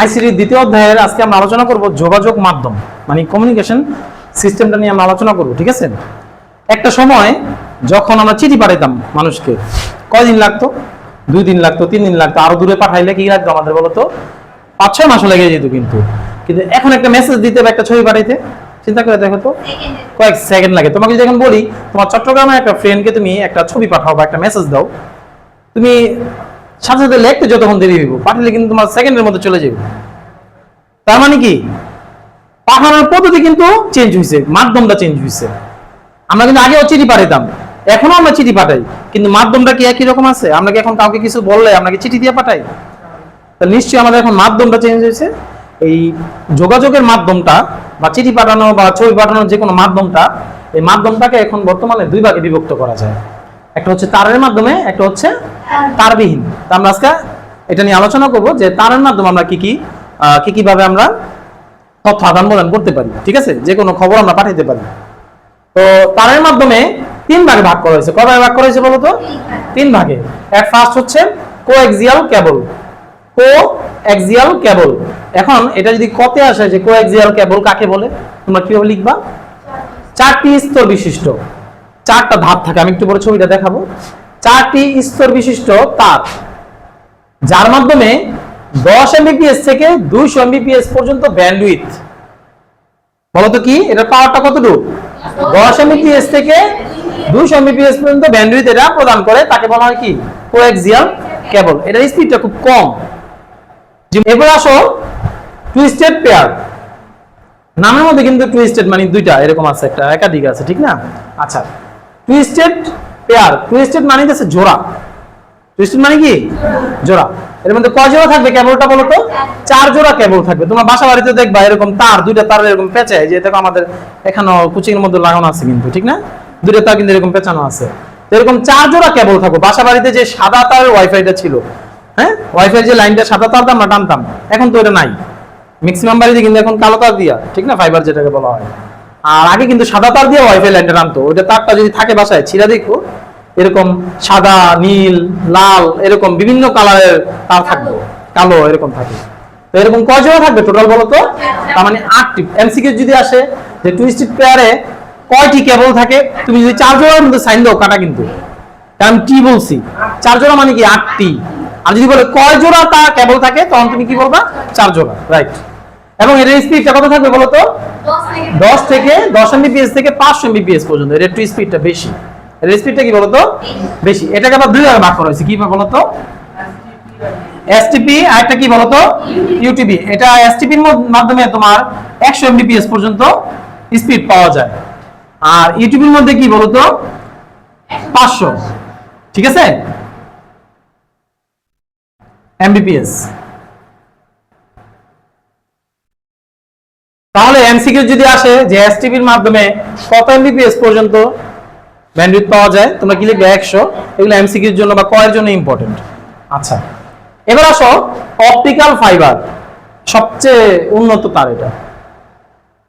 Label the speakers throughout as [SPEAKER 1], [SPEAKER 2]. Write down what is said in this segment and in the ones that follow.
[SPEAKER 1] আইসিটির দ্বিতীয় অধ্যায়ের আজকে আমরা আলোচনা করব যোগাযোগ মাধ্যম, মানে কমিউনিকেশন সিস্টেমটা নিয়ে আমরা আলোচনা করব। ঠিক আছে, একটা সময় যখন আমরা চিঠি পাঠাইতাম মানুষকে, কয়দিন লাগতো? 2 দিন লাগতো, 3 দিন লাগতো, আরো দূরে পাঠাইলে কি লাগতো আমাদের বলতো? 5-6 মাসও লেগে যেত। কিন্তু এখন একটা মেসেজ দিতে বা একটা ছবি পাঠাইতে চিন্তা করে দেখো তো, কয়েক সেকেন্ড লাগে। তোমাকে যদি এখন বলি তোমার চট্টগ্রামে একটা ফ্রেন্ডকে তুমি একটা ছবি পাঠাও বা একটা মেসেজ দাও, তুমি সাথে সাথে লিখতে যতক্ষণ দেরি হইব, পাঠালে কিন্তু তোমার সেকেন্ডের মধ্যে চলে যাবে। তার মানে কি, পাঠানোর পদ্ধতি কিন্তু চেঞ্জ হয়েছে, মাধ্যমটা চেঞ্জ হয়েছে। আমরা কিন্তু আগেও চিঠি পাঠাইতাম, এখনো আমরা চিঠি পাঠাই, কিন্তু মাধ্যমটা কি একই রকম আছে? আমরা কি এখন কাউকে কিছু বললে আমরা কি চিঠি দিয়ে পাঠাই? তাহলে নিশ্চয়ই আমাদের এখন মাধ্যমটা চেঞ্জ হয়েছে। এই যোগাযোগের মাধ্যমটা বা চিঠি পাঠানো বা ছবি পাঠানোর যে কোনো মাধ্যমটা, এই মাধ্যমটাকে এখন বর্তমানে 2 ভাগে বিভক্ত করা যায়। একটা হচ্ছে তারের মাধ্যমে, একটা হচ্ছে তারবিহীন। তা আমরা আজকে এটা নিয়ে আলোচনা করব যে তারের মাধ্যমে আমরা কি ভাবে আমরা তথ্য আদান প্রদান করতে পারি। ঠিক আছে, যে কোনো খবর আমরা পাঠাইতে পারি। তো তারের মাধ্যমে 3 ভাগে ভাগ করা হয়েছে। কয় ভাগে ভাগ করা হয়েছে বলো তো? 3 ভাগে। এর ফার্স্ট হচ্ছে কোএক্সিয়াল কেবল। Coaxial cable. এখন এটা যদি কতে আসে যে কোএক্সিয়াল কেবল কাকে বলে, তোমরা কিভাবে লিখবা? 4টি স্তর বিশিষ্ট, 4টা ধাপ থাকে। আমি একটু পরে ছবিটা দেখাবো। 4টি স্তর বিশিষ্ট তার, যার মাধ্যমে 10 এমবিপিএস থেকে 200 এমবিপিএস পর্যন্ত ব্যান্ডউইথ। বলতো কি এটা পাওয়ারটা কতটুকু? 10 এমবিপিএস থেকে 200 এমবিপিএস পর্যন্ত ব্যান্ডউইথ এটা প্রদান করে, তাকে বলা হয় কি? Coaxial cable. এটার স্পিডটা খুব কম। এবার আসো টুইস্টেড পেয়ার। নামের মধ্যে কিন্তু টুইস্টেড মানে 2টা এরকম আছে, একটা একাধিক আছে, ঠিক না? আচ্ছা, টুইস্টেড পেয়ার, টুইস্টেড মানে হচ্ছে জোড়া। টুইস্টেড মানে কি? জোড়া। এর মধ্যে কয় জোড়া থাকবে কেবলটা বলো তো? 4 জোড়া কেবল থাকবে। তোমরা বাসা বাড়িতে দেখবা এরকম তার, 2টা তার এরকম পেঁচায়, যে দেখো আমাদের এখানে কুচির মধ্যে লাগানো আছে কিন্তু, ঠিক না? 2টা তার কিন্তু এরকম পেঁচানো আছে। এরকম 4 জোড়া কেবল থাকবে। বাসা বাড়িতে যে সাদা তারের ওয়াইফাইটা ছিল, হ্যাঁ, ওয়াইফাই যে লাইনটা সাদা তার আমরা টানতাম, এখন তো এটা নাই। ম্যাক্সিমাম বাড়িতে কিন্তু এখন কালো তার দিয়া, ঠিক না, ফাইবার যেটাকে বলা হয়। আর আগে কিন্তু সাদা তার দিয়ে ওয়াইফাই লাইনটা টানতো। ওইটা তারটা যদি থাকে বাসায়, ছিঁড়া দেখো এরকম সাদা, নীল, লাল এরকম বিভিন্ন কালারের তার থাকবে, কালো এরকম থাকে। তো এরকম কয় জোড়া থাকবে টোটাল বলো তো? তার মানে 8টি। এমসিকিউ যদি আসে যে টুইস্টেড পেয়ারে কয়টি কেবল থাকে, তুমি যদি 4 জোড়ার মধ্যে সাইন দাও, কাটা কিন্তু, কারণ কি বলছি 4 জোড়া মানে কি 8টি। আর যদি বলে কয় জোড়া তা কেবল থাকে, তখন তুমি কি বলবা? 4 জোড়া, রাইট। এবং এর স্পিডটা কত থাকবে বলো তো? 10 এমবিপিএস থেকে 500 এমবিপিএস পর্যন্ত। এর একটু স্পিডটা বেশি। এর স্পিডটা কি বলো তো? বেশি। এটাকে আবার 2 ভাগে ভাগ করা হয়েছে। কি বলো তো? এসটিপি, আর একটা কি বলো তো? ইউটিপি। এটা এসটিপির মাধ্যমে তোমার 100 এমবিপিএস পর্যন্ত স্পিড পাওয়া যায়। আর ইউটিপির মধ্যে কি বলো তো? 500, ঠিক আছে, এমবিপিএস। তাহলে এমসিকিউ যদি আসে যে এসটিপির মাধ্যমে কত এমবিপিএস পর্যন্ত ব্যান্ডউইথ পাওয়া যায়, তোমরা কি লিখবে? 100। এগুলো এমসিকিউর জন্য বা কয়ের জন্য ইম্পর্টেন্ট। আচ্ছা, এবার আসো অপটিক্যাল ফাইবার, সবচেয়ে উন্নত তার এটা,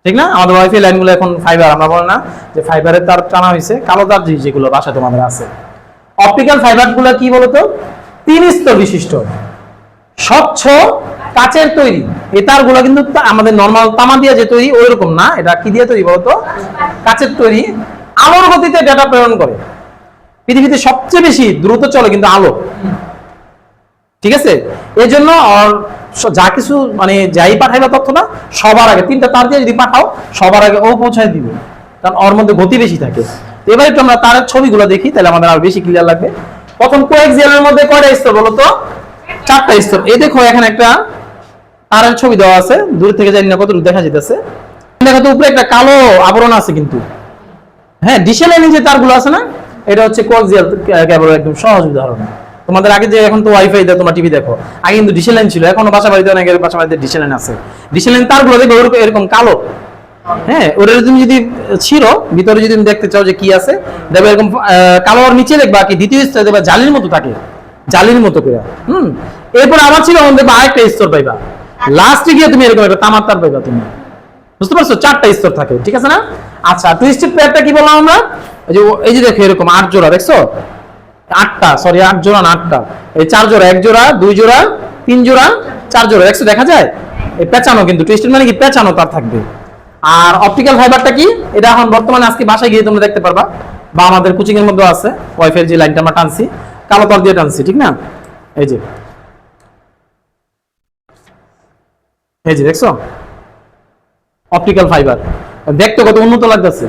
[SPEAKER 1] ঠিক না? আমাদের ওয়াইফাই লাইনগুলো এখন ফাইবার, আমরা বলি না যে ফাইবারের তার টানা হয়েছে, কালো তার যেগুলো বাসায় তোমাদের আছে। অপটিক্যাল ফাইবারগুলো কি বলতো? 3 স্তর বিশিষ্ট, স্বচ্ছ কাচের তৈরি। এই তারগুলো কিন্তু আমাদের নরমাল তামা দিয়ে যে তৈরি ওইরকম না, এটা কি দিয়ে তৈরি বলতো? কাচের তৈরি। আলোর গতিতে ডেটা প্রেরণ করে। পৃথিবীতে সবচেয়ে বেশি দ্রুত চলে কিন্তু আলো, ঠিক আছে? এই জন্য যা কিছু মানে যাই পাঠাইবা তথ্যটা সবার আগে 3টা তার দিয়ে যদি পাঠাও, সবার আগে ও পৌঁছায় দিবে, কারণ ওর মধ্যে গতি বেশি থাকে। তো এবার একটু আমরা তারের ছবিগুলো দেখি, তাহলে আমাদের আরো বেশি ক্লিয়ার লাগবে। প্রথম কোএক্সিয়ালের মধ্যে কয়টা স্তর বলো তো? 4টা স্তর। এই দেখো এখানে একটা তারের ছবি দেওয়া আছে, দূর থেকে জানি না কতটুকু দেখা যাইতেছে। দেখো তো উপরে একটা কালো আবরণ আছে কিন্তু, হ্যাঁ, ডিসেল লাইনে যে তারগুলো আছে না, এটা হচ্ছে কোএক্সিয়াল কেবল। একদম সহজ উদাহরণ। তোমাদের আগে যে এখন তো ওয়াইফাই দেয়, তোমরা টিভি দেখো, আগে কিন্তু ডিসেল লাইন ছিল, এখনো বাসা বাড়িতে অনেকের বাসা বাড়িতে ডিসেল লাইন আছে। ডিসেল লাইন তারগুলো দেখবে এরকম কালো, হ্যাঁ, ওটা তুমি যদি ছিড়ো ভিতরে যদি তুমি দেখতে চাও যে কি আছে, দেখবে এরকম কালো। আর নিচে দেখবা কি দ্বিতীয় স্তর দেখবা জালির মতো থাকে, জালির মতো করে। এরপর আবার ছিল দেখবা আরেকটা স্তর পাইবা, লাস্টে গিয়ে তুমি এরকম একটা তামার তার পাইবা তুমি। বুঝতে পারছো? 4টা স্তর থাকে, ঠিক আছে না? আচ্ছা, টুইস্টেড পেয়ারটা কি বললাম আমরা? এই যে দেখো এরকম 8 জোড়া, দেখছো? 8টা, সরি 8 জোড়া না 8টা। এই 4 জোড়া, 1 জোড়া, 2 জোড়া, 3 জোড়া, চার জোড়া দেখছো, দেখা যায় এই পেঁচানো, কিন্তু টুইস্টেড মানে কি পেঁচানো তার থাকবে। আর অপটিক্যাল ফাইবারটা কি, এটা এখন বর্তমানে আজকে বাসায় গিয়ে তোমরা দেখতে পারবা, বা আমাদের কোচিং এর মধ্যে আছে, ওয়াইফাই যে লাইনটা আমরা টানছি কালো তার দিয়ে টানছি, ঠিক না? এই যে দেখছো অপটিক্যাল ফাইবার, দেখতে কত উন্নত লাগতেছে,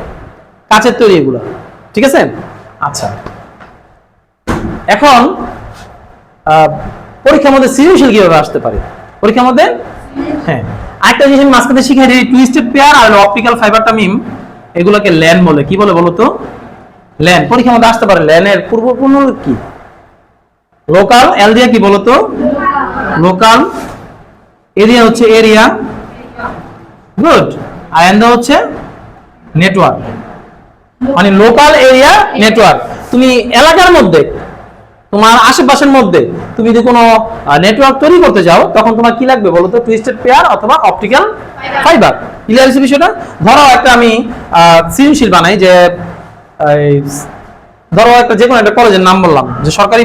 [SPEAKER 1] কাচের তৈরি এগুলো, ঠিক আছে? আচ্ছা, এখন পরীক্ষার মধ্যে সৃজনশীল কিভাবে আসতে পারে পরীক্ষার মধ্যে? হ্যাঁ, আরেকটা জিনিস আমি মাঝখানে শিখাই দিই, টুইস্টেড পেয়ার আর অপটিক্যাল ফাইবারটা মিম, এগুলোকে ল্যান বলে। কি বলে বলো তো? ল্যান। পরীক্ষার মধ্যে আসতে পারে ল্যানের পূর্বপূর্ণ কি? লোকাল। এল দিয়ে কি বলো তো? লোকাল। এরিয়া হচ্ছে এরিয়া, গুড। আর এন হচ্ছে নেটওয়ার্ক, মানে লোকাল এরিয়া নেটওয়ার্ক। তুমি এলাকার মধ্যে, তোমার আশেপাশের মধ্যে তুমি যদি কোনো নেটওয়ার্ক তৈরি করতে যাও, তখন তোমার কি লাগবে বলো তো? টুইস্টেড পেয়ার অথবা অপটিক্যাল ফাইবার। ক্লিয়ার আছে বিষয়টা? ধরো একটা আমি সৃজনশীল বানাই, যে ধরো একটা যে কোনো একটা কলেজের নাম বললাম, যে সরকারি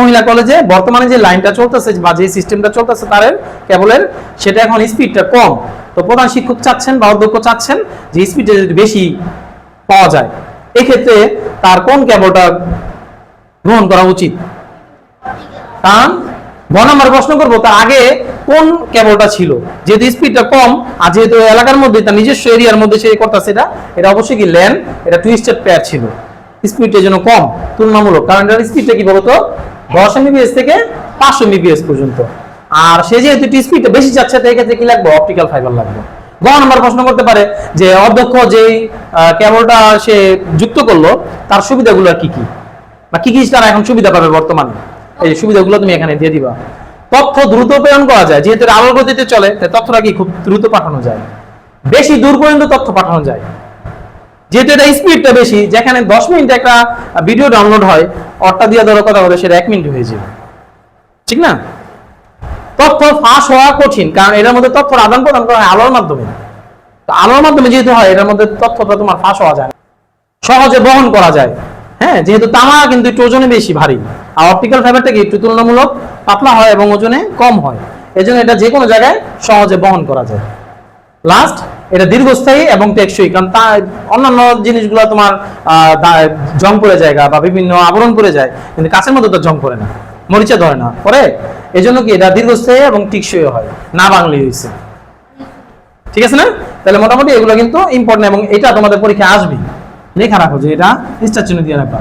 [SPEAKER 1] মহিলা কলেজে বর্তমানে যে লাইনটা চলতেছে বা যে সিস্টেমটা চলতেছে তারের কেবলের, সেটা এখন স্পিডটা কম। তো প্রধান শিক্ষক চাচ্ছেন বা অধ্যক্ষ চাচ্ছেন যে স্পিডটা যদি বেশি পাওয়া যায়, এক্ষেত্রে তার কোন কেবলটা গ্রহণ করা উচিত? কারণ গ নাম্বার প্রশ্ন করবো, তার আগে কোন কেবলটা ছিল, যেহেতু স্পিডটা কম আর যেহেতু এলাকার মধ্যে তার নিজস্ব এরিয়ার মধ্যে সে করতেছে, এটা অবশ্যই কি ল্যান, এটা টুইস্টেড পেয়ার ছিল, স্পিডটা যেন কম তুলনামূলক। কারণ এটার স্পিডটা কি বলতো 10 এমবিপিএস থেকে 500 এমবিপিএস পর্যন্ত, আর সে যেহেতু স্পিডটা বেশি যাচ্ছে, তাই ক্ষেত্রে কি লাগবে? অপটিক্যাল ফাইবার লাগবে। গ নাম্বার প্রশ্ন করতে পারে যে অধ্যক্ষ যেই কেবলটা সে যুক্ত করলো, তার সুবিধাগুলো কি কি, বা কি কি তারা এখন সুবিধা পাবে বর্তমানে, এই সুবিধাগুলো তুমি এখানে দিয়ে দিবা। তথ্য দ্রুত প্রেরণ করা যায়, যেহেতু আলোর গতিতে চলে, তাই তথ্যটা কি খুব দ্রুত পাঠানো যায়, বেশি দূর পর্যন্ত তথ্য পাঠানো যায়, যেহেতু এটা স্পিডটা বেশি। যেখানে 10 মিনিটে একটা ভিডিও ডাউনলোড হয়, অরটা দিয়ে ধরো কথা বলে সেটা 1 মিনিট হয়ে যাবে, ঠিক না? তথ্য ফাঁস হওয়া কঠিন, কারণ এটার মধ্যে তথ্যের আদান প্রদান করা হয় আলোর মাধ্যমে। তো আলোর মাধ্যমে যেহেতু হয়, এটার মধ্যে তথ্যটা তোমার ফাঁস হওয়া যায় না, সহজে বহন করা যায়। হ্যাঁ, যেহেতু তামা কিন্তু একটু ওজনে বেশি ভারী, আর অপটিক্যাল ফাইবারটা কি একটু তুলনামূলক পাতলা হয় এবং ওজনে কম হয়, এজন্য এটা যে কোনো জায়গায় সহজে বহন করা যায়। লাস্ট, এটা দীর্ঘস্থায়ী এবং টেকসই, কারণ তা অন্যান্য জিনিসগুলো তোমার জং পড়ে যায় বা বিভিন্ন আবরণ পড়ে যায়, কিন্তু কাঁচের মধ্যে তো জং পড়ে না, মরিচা ধরে না পরে, এজন্য কি এটা দীর্ঘস্থায়ী এবং টিকসই হয়, না বাংলি হয়েছে। ঠিক আছে না? তাহলে মোটামুটি এগুলো কিন্তু ইম্পর্টেন্ট, এবং এটা তোমাদের পরীক্ষায় আসবে, লেখা রাখো যে এটা স্টার চিহ্ন দিয়ে রাখবা।